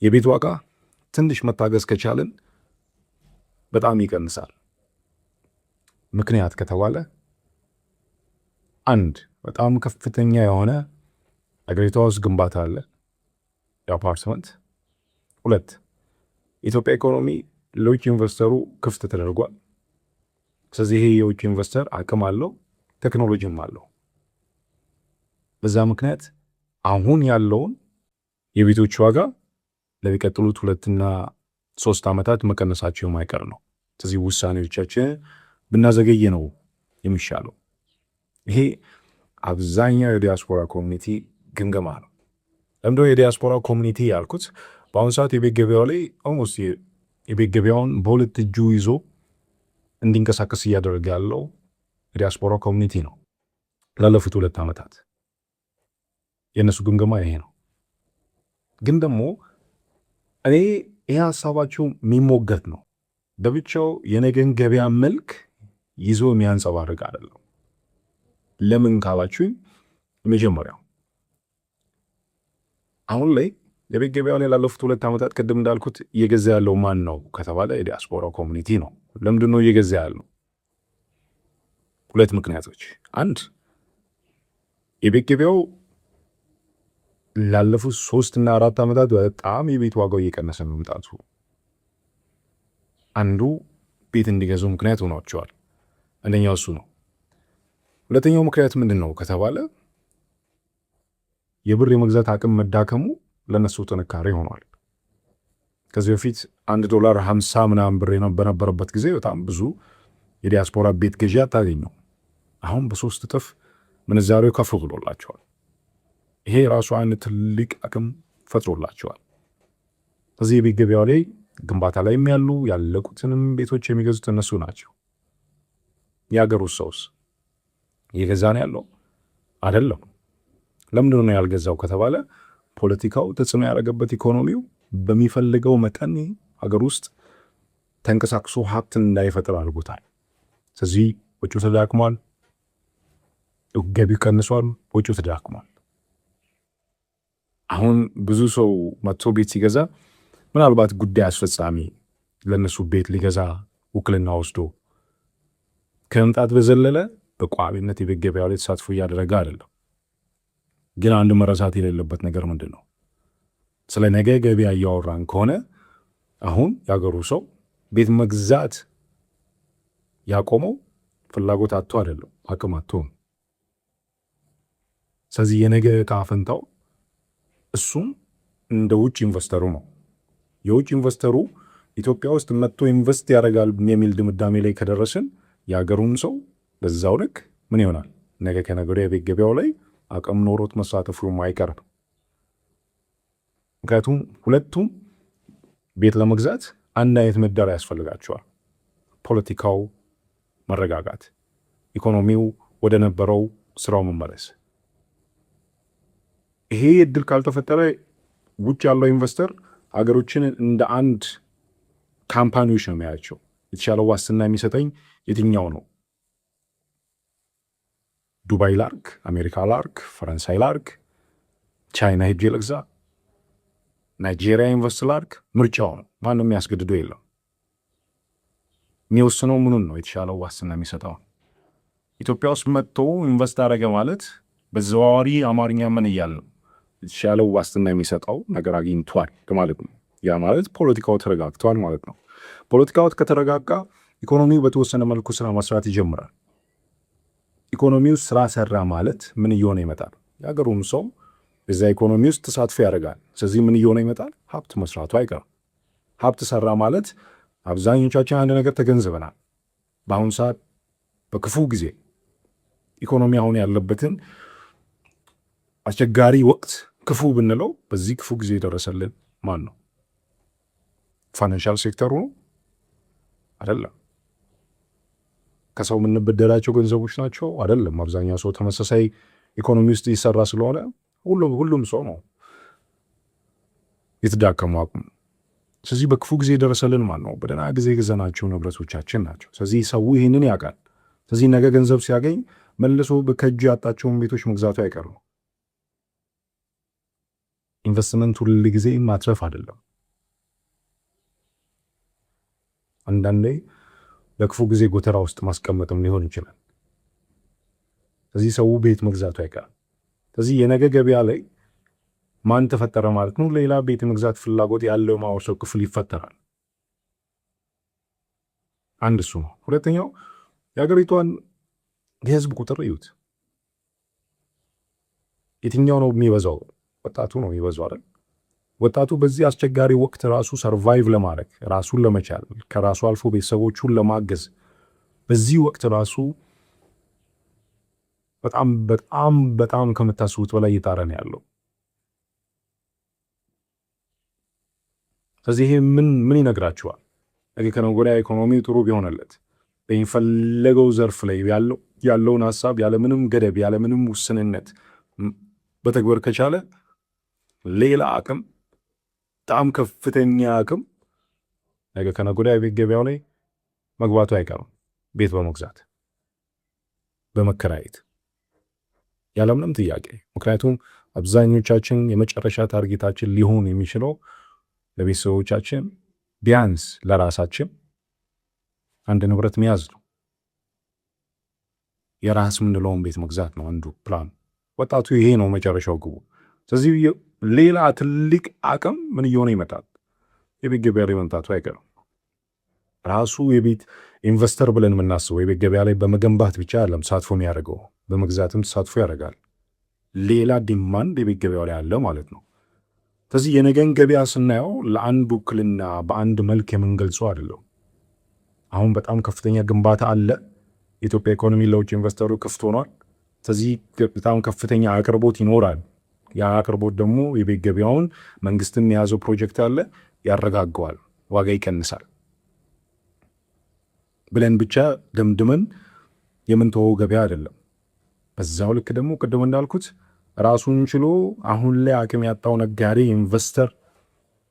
የቤት ዋጋ ትንሽ መታገዝ ከቻልን በጣም ይቀንሳል። ምክንያት ከተባለ አንድ በጣም ከፍተኛ የሆነ አገሪቷ ውስጥ ግንባታ አለ፣ የአፓርትመንት። ሁለት የኢትዮጵያ ኢኮኖሚ ለውጭ ኢንቨስተሩ ክፍት ተደርጓል። ስለዚህ ይሄ የውጭ ኢንቨስተር አቅም አለው፣ ቴክኖሎጂም አለው። በዛ ምክንያት አሁን ያለውን የቤቶች ዋጋ ለሚቀጥሉት 2 እና 3 ዓመታት መቀነሳቸው የማይቀር ነው። ስለዚህ ውሳኔዎቻችን ብናዘገይ ነው የሚሻለው። ይሄ አብዛኛው የዲያስፖራ ኮሚኒቲ ግምገማ ነው። ለምንድነው የዲያስፖራ ኮሚኒቲ ያልኩት? በአሁኑ ሰዓት የቤት ገበያው ላይ ኦልሞስት የቤት ገበያውን በሁለት እጁ ይዞ እንዲንቀሳቀስ እያደረገ ያለው የዲያስፖራ ኮሚኒቲ ነው ላለፉት 2 ዓመታት። የእነሱ ግምገማ ይሄ ነው። ግን ደግሞ እኔ ይህ ሀሳባቸው የሚሞገት ነው። በብቻው የነገን ገበያ መልክ ይዞ የሚያንጸባርቅ አይደለም። ለምን ካላችሁኝ፣ የመጀመሪያው አሁን ላይ የቤት ገበያው ላይ ላለፉት 2 ዓመታት ቅድም እንዳልኩት እየገዛ ያለው ማን ነው ከተባለ የዲያስፖራ ኮሚኒቲ ነው። ለምንድን ነው እየገዛ ያለው? 2 ምክንያቶች። አንድ የቤት ገበያው ላለፉት 3 እና 4 ዓመታት በጣም የቤት ዋጋው እየቀነሰ መምጣቱ አንዱ ቤት እንዲገዙ ምክንያት ሆኗቸዋል። አንደኛው እሱ ነው። ሁለተኛው ምክንያት ምንድን ነው ከተባለ የብር የመግዛት አቅም መዳከሙ ለነሱ ጥንካሬ ሆኗል። ከዚህ በፊት $1 50 ምናምን ብር በነበረበት ጊዜ በጣም ብዙ የዲያስፖራ ቤት ገዢ አታገኘው። አሁን በ3 እጥፍ ምንዛሬው ከፍ ብሎላቸዋል። ይሄ ራሱ አንድ ትልቅ አቅም ፈጥሮላቸዋል። ከዚህ የቤት ገበያው ላይ ግንባታ ላይ ያለቁትንም ቤቶች የሚገዙት እነሱ ናቸው። የሀገር ውስጥ ሰውስ እየገዛ ነው ያለው አይደለም። ለምንድን ነው ያልገዛው ከተባለ ፖለቲካው ተጽዕኖ ያደረገበት፣ ኢኮኖሚው በሚፈልገው መጠን ሀገር ውስጥ ተንቀሳቅሶ ሀብትን እንዳይፈጥር አድርጎታል። ስለዚህ ወጪው ተዳክሟል፣ ገቢው ቀንሷል፣ ወጪው ተዳክሟል። አሁን ብዙ ሰው መጥቶ ቤት ሲገዛ ምናልባት ጉዳይ አስፈጻሚ ለነሱ ቤት ሊገዛ ውክልና ወስዶ ከመምጣት በዘለለ በቋሚነት የቤት ገበያው ላይ ተሳትፎ እያደረገ አይደለም። ግን አንድ መረሳት የሌለበት ነገር ምንድን ነው? ስለ ነገ ገበያ እያወራን ከሆነ አሁን ያገሩ ሰው ቤት መግዛት ያቆመው ፍላጎት አጥቶ አይደለም፣ አቅም አጥቶ ነው። ስለዚህ የነገ ዕጣ ፈንታው እሱም እንደ ውጭ ኢንቨስተሩ ነው። የውጭ ኢንቨስተሩ ኢትዮጵያ ውስጥ መጥቶ ኢንቨስት ያደርጋል የሚል ድምዳሜ ላይ ከደረስን የሀገሩን ሰው በዛው ልክ ምን ይሆናል? ነገ ከነገ ወዲያ የቤት ገበያው ላይ አቅም ኖሮት መሳተፉ የማይቀር ነው። ምክንያቱም ሁለቱም ቤት ለመግዛት አንድ አይነት ምህዳር ያስፈልጋቸዋል። ፖለቲካው መረጋጋት፣ ኢኮኖሚው ወደ ነበረው ስራው መመለስ። ይሄ እድል ካልተፈጠረ ውጭ ያለው ኢንቨስተር ሀገሮችን እንደ አንድ ካምፓኒዎች ነው የሚያያቸው። የተሻለው ዋስትና የሚሰጠኝ የትኛው ነው? ዱባይ ላርክ፣ አሜሪካ ላርክ፣ ፈረንሳይ ላርክ፣ ቻይና ሄጄ ልግዛ፣ ናይጄሪያ ኢንቨስት ላርክ? ምርጫው ነው። ማንም የሚያስገድደው የለም። የሚወስነው ምኑን ነው? የተሻለው ዋስትና የሚሰጠው። ኢትዮጵያ ውስጥ መጥቶ ኢንቨስት አደረገ ማለት በዘዋዋሪ አማርኛ ምን እያለ ነው? የተሻለው ዋስትና የሚሰጠው ነገር አግኝቷል ማለት ነው። ያ ማለት ፖለቲካው ተረጋግቷል ማለት ነው። ፖለቲካው ከተረጋጋ ኢኮኖሚው በተወሰነ መልኩ ስራ መስራት ይጀምራል። ኢኮኖሚው ስራ ሰራ ማለት ምን እየሆነ ይመጣል? የሀገሩም ሰው በዛ ኢኮኖሚ ውስጥ ተሳትፎ ያደርጋል። ስለዚህ ምን እየሆነ ይመጣል? ሀብት መስራቱ አይቀርም። ሀብት ሰራ ማለት አብዛኞቻችን አንድ ነገር ተገንዝበናል። በአሁኑ ሰዓት በክፉ ጊዜ ኢኮኖሚ አሁን ያለበትን አስቸጋሪ ወቅት ክፉ ብንለው በዚህ ክፉ ጊዜ የደረሰልን ማን ነው? ፋይናንሻል ሴክተሩ ነው አይደለም። ከሰው የምንበደራቸው ገንዘቦች ናቸው አይደለም። አብዛኛው ሰው ተመሳሳይ ኢኮኖሚ ውስጥ ይሰራ ስለሆነ ሁሉም ሰው ነው የተዳከሙ አቅም። ስለዚህ በክፉ ጊዜ የደረሰልን ማን ነው? በደህና ጊዜ የገዛናቸው ንብረቶቻችን ናቸው። ስለዚህ ሰው ይህንን ያውቃል። ስለዚህ ነገ ገንዘብ ሲያገኝ መልሶ ከእጁ ያጣቸውን ቤቶች መግዛቱ አይቀርም። ኢንቨስትመንት ሁል ጊዜ ማትረፍ አይደለም። አንዳንዴ ለክፉ ጊዜ ጎተራ ውስጥ ማስቀመጥም ሊሆን ይችላል። ስለዚህ ሰው ቤት መግዛቱ አይቀርም። ስለዚህ የነገ ገበያ ላይ ማን ተፈጠረ ማለት ነው? ሌላ ቤት መግዛት ፍላጎት ያለው ማህበረሰብ ክፍል ይፈጠራል። አንድ እሱ ነው። ሁለተኛው የሀገሪቷን የህዝብ ቁጥር እዩት። የትኛው ነው የሚበዛው? ወጣቱ ነው የሚበዛው አይደል? ወጣቱ በዚህ አስቸጋሪ ወቅት ራሱ ሰርቫይቭ ለማድረግ ራሱን ለመቻል ከራሱ አልፎ ቤተሰቦቹን ለማገዝ በዚህ ወቅት ራሱ በጣም በጣም በጣም ከምታስቡት በላይ እየጣረ ነው ያለው። ስለዚህ ይሄ ምን ይነግራችኋል? ነገ ከነገ ወዲያ ኢኮኖሚው ጥሩ ቢሆንለት በሚፈለገው ዘርፍ ላይ ያለውን ሀሳብ ያለምንም ገደብ ያለምንም ውስንነት በተግበር ከቻለ ሌላ አቅም በጣም ከፍተኛ አቅም ነገ ከነገ ወዲያ የቤት ገበያው ላይ መግባቱ አይቀርም። ቤት በመግዛት በመከራየት ያለምንም ጥያቄ። ምክንያቱም አብዛኞቻችን የመጨረሻ ታርጌታችን ሊሆን የሚችለው ለቤተሰቦቻችን ቢያንስ ለራሳችን አንድ ንብረት መያዝ ነው። የራስ ምንለውን ቤት መግዛት ነው አንዱ ፕላን። ወጣቱ ይሄ ነው መጨረሻው ግቡ። ስለዚህ ሌላ ትልቅ አቅም ምን እየሆነ ይመጣል? የቤት ገበያ ላይ መምጣቱ አይቀርም። ራሱ የቤት ኢንቨስተር ብለን የምናስበው የቤት ገበያ ላይ በመገንባት ብቻ አይደለም ተሳትፎ የሚያደርገው፣ በመግዛትም ተሳትፎ ያደርጋል። ሌላ ዲማንድ የቤት ገበያው ላይ አለ ማለት ነው። ስለዚህ የነገን ገበያ ስናየው ለአንድ ውክልና በአንድ መልክ የምንገልጸው አይደለም። አሁን በጣም ከፍተኛ ግንባታ አለ። የኢትዮጵያ ኢኮኖሚ ለውጭ ኢንቨስተሩ ክፍት ሆኗል። ስለዚህ በጣም ከፍተኛ አቅርቦት ይኖራል። ያ አቅርቦት ደግሞ የቤት ገበያውን መንግስትም የያዘው ፕሮጀክት አለ ያረጋገዋል፣ ዋጋ ይቀንሳል ብለን ብቻ ደምድመን የምንተወው ገበያ አይደለም። በዛው ልክ ደግሞ ቅድም እንዳልኩት ራሱን ችሎ አሁን ላይ አቅም ያጣው ነጋዴ ኢንቨስተር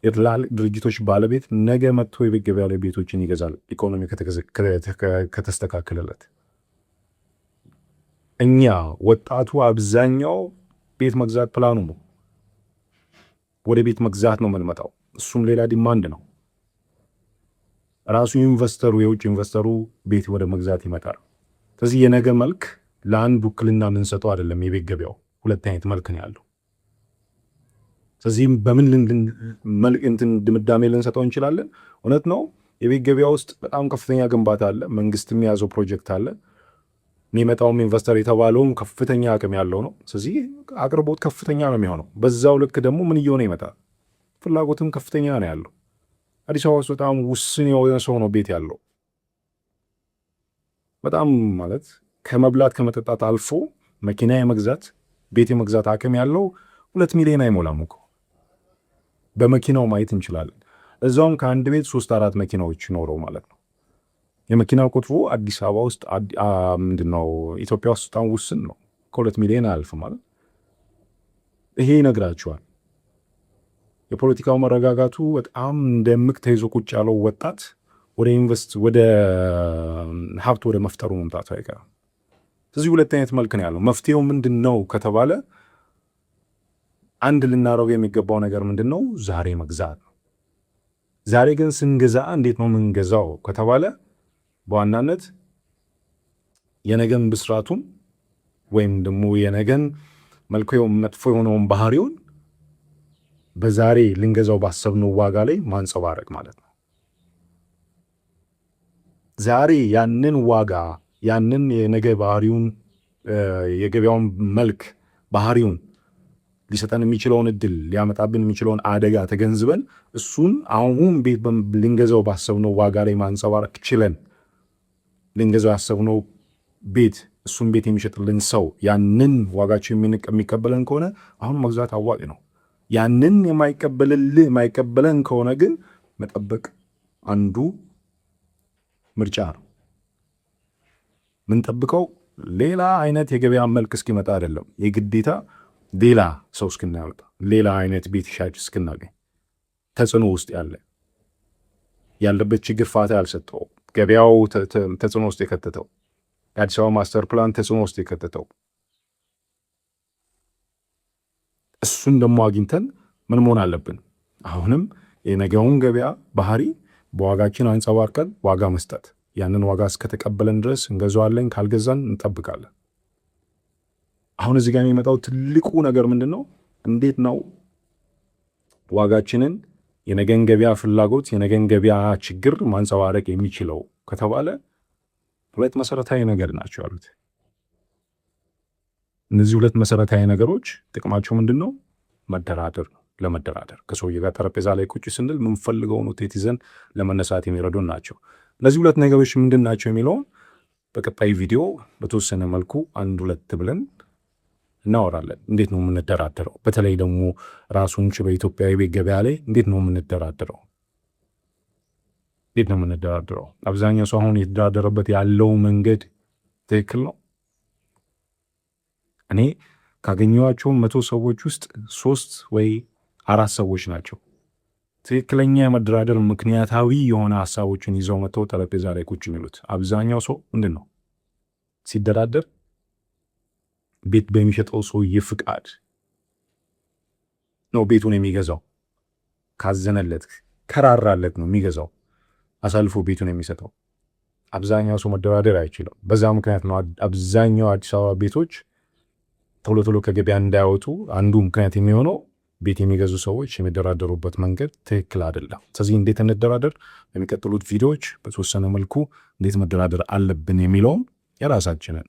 የትላልቅ ድርጅቶች ባለቤት ነገ መጥቶ የቤት ገበያ ላይ ቤቶችን ይገዛል፣ ኢኮኖሚ ከተስተካከለለት። እኛ ወጣቱ አብዛኛው ቤት መግዛት ፕላኑ ነው። ወደ ቤት መግዛት ነው የምንመጣው። እሱም ሌላ ዲማንድ ነው። ራሱ ኢንቨስተሩ የውጭ ኢንቨስተሩ ቤት ወደ መግዛት ይመጣል። ስለዚህ የነገ መልክ ለአንድ ውክልና የምንሰጠው አይደለም። የቤት ገበያው ሁለት አይነት መልክ ነው ያለው። ስለዚህም በምን ድምዳሜ ልንሰጠው እንችላለን? እውነት ነው የቤት ገበያ ውስጥ በጣም ከፍተኛ ግንባታ አለ። መንግስትም የያዘው ፕሮጀክት አለ። የሚመጣውም ኢንቨስተር የተባለውም ከፍተኛ አቅም ያለው ነው። ስለዚህ አቅርቦት ከፍተኛ ነው የሚሆነው። በዛው ልክ ደግሞ ምን እየሆነ ይመጣል? ፍላጎትም ከፍተኛ ነው ያለው። አዲስ አበባ ውስጥ በጣም ውስን የሆነ ሰው ነው ቤት ያለው። በጣም ማለት ከመብላት ከመጠጣት አልፎ መኪና የመግዛት ቤት የመግዛት አቅም ያለው 2 ሚሊዮን አይሞላም እኮ። በመኪናው ማየት እንችላለን። እዛውም ከአንድ ቤት 3-4 መኪናዎች ኖረው ማለት ነው። የመኪናው ቁጥሩ አዲስ አበባ ውስጥ ምንድነው ኢትዮጵያ ውስጥ በጣም ውስን ነው። ከ2 ሚሊዮን አልፍ ማለት ይሄ ይነግራቸዋል። የፖለቲካው መረጋጋቱ በጣም እንደምቅ ተይዞ ቁጭ ያለው ወጣት ወደ ሀብት ወደ መፍጠሩ መምጣቱ አይቀርም። ስለዚህ ሁለት አይነት መልክ ነው ያለው። መፍትሄው ምንድን ነው ከተባለ አንድ ልናረገው የሚገባው ነገር ምንድን ነው? ዛሬ መግዛት ነው። ዛሬ ግን ስንገዛ እንዴት ነው የምንገዛው ከተባለ በዋናነት የነገን ብስራቱን ወይም ደግሞ የነገን መልኩ መጥፎ የሆነውን ባህሪውን በዛሬ ልንገዛው ባሰብነው ዋጋ ላይ ማንጸባረቅ ማለት ነው። ዛሬ ያንን ዋጋ ያንን የነገ ባህሪውን የገበያውን መልክ ባህሪውን ሊሰጠን የሚችለውን እድል ሊያመጣብን የሚችለውን አደጋ ተገንዝበን እሱን አሁን ቤት ልንገዛው ባሰብነው ዋጋ ላይ ማንጸባረቅ ችለን ልንገዛው ያሰብነው ቤት እሱን ቤት የሚሸጥልን ሰው ያንን ዋጋቸው የሚቀበለን ከሆነ አሁን መግዛት አዋጭ ነው። ያንን የማይቀበለን ከሆነ ግን መጠበቅ አንዱ ምርጫ ነው። ምንጠብቀው ሌላ አይነት የገበያ መልክ እስኪመጣ አይደለም፣ የግዴታ ሌላ ሰው እስክናመጣ ሌላ አይነት ቤት ሻጭ እስክናገኝ ተጽዕኖ ውስጥ ያለበት ችግር ፋታ ያልሰጠው ገበያው ተጽዕኖ ውስጥ የከተተው የአዲስ አበባ ማስተር ፕላን ተጽዕኖ ውስጥ የከተተው እሱን ደግሞ አግኝተን ምን መሆን አለብን? አሁንም የነገውን ገበያ ባህሪ በዋጋችን አንጸባርቀን ዋጋ መስጠት፣ ያንን ዋጋ እስከተቀበለን ድረስ እንገዛዋለን፣ ካልገዛን እንጠብቃለን። አሁን እዚህ ጋር የሚመጣው ትልቁ ነገር ምንድን ነው? እንዴት ነው ዋጋችንን የነገን ገበያ ፍላጎት የነገን ገበያ ችግር ማንጸባረቅ የሚችለው ከተባለ ሁለት መሰረታዊ ነገር ናቸው ያሉት። እነዚህ ሁለት መሰረታዊ ነገሮች ጥቅማቸው ምንድን ነው? መደራደር ነው። ለመደራደር ከሰውዬ ጋር ጠረጴዛ ላይ ቁጭ ስንል የምንፈልገውን ውጤት ይዘን ለመነሳት የሚረዱን ናቸው። እነዚህ ሁለት ነገሮች ምንድን ናቸው የሚለውን በቀጣይ ቪዲዮ በተወሰነ መልኩ አንድ ሁለት ብለን እናወራለን። እንዴት ነው የምንደራደረው? በተለይ ደግሞ ራሱን በኢትዮጵያ የቤት ገበያ ላይ እንዴት ነው የምንደራደረው? አብዛኛው ሰው አሁን የተደራደረበት ያለው መንገድ ትክክል ነው? እኔ ካገኘኋቸው 100 ሰዎች ውስጥ 3 ወይ 4 ሰዎች ናቸው ትክክለኛ የመደራደር ምክንያታዊ የሆነ ሀሳቦችን ይዘው መጥተው ጠረጴዛ ላይ ቁጭ የሚሉት። አብዛኛው ሰው ምንድን ነው ሲደራደር ቤት በሚሸጠው ሰውዬ ፍቃድ ነው ቤቱን የሚገዛው። ካዘነለት ከራራለት ነው የሚገዛው፣ አሳልፎ ቤቱን የሚሰጠው። አብዛኛው ሰው መደራደር አይችልም። በዛ ምክንያት ነው አብዛኛው አዲስ አበባ ቤቶች ቶሎ ቶሎ ከገበያ እንዳያወጡ አንዱ ምክንያት የሚሆነው ቤት የሚገዙ ሰዎች የሚደራደሩበት መንገድ ትክክል አይደለም። ስለዚህ እንዴት እንደራደር በሚቀጥሉት ቪዲዮዎች በተወሰነ መልኩ እንዴት መደራደር አለብን የሚለውም የራሳችንን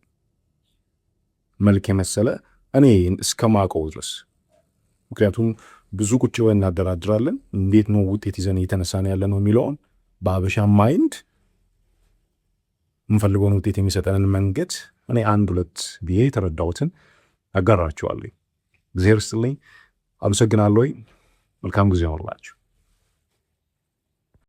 መልክ የመሰለ እኔ እስከማውቀው ድረስ፣ ምክንያቱም ብዙ ቁጭ ብለን እናደራድራለን። እንዴት ነው ውጤት ይዘን እየተነሳን ያለ ነው የሚለውን በአበሻ ማይንድ የምንፈልገውን ውጤት የሚሰጠንን መንገድ እኔ አንድ ሁለት ብዬ የተረዳሁትን አጋራችኋለሁ። እግዚአብሔር ይስጥልኝ። አመሰግናለሁ። መልካም ጊዜ ይሁንላችሁ።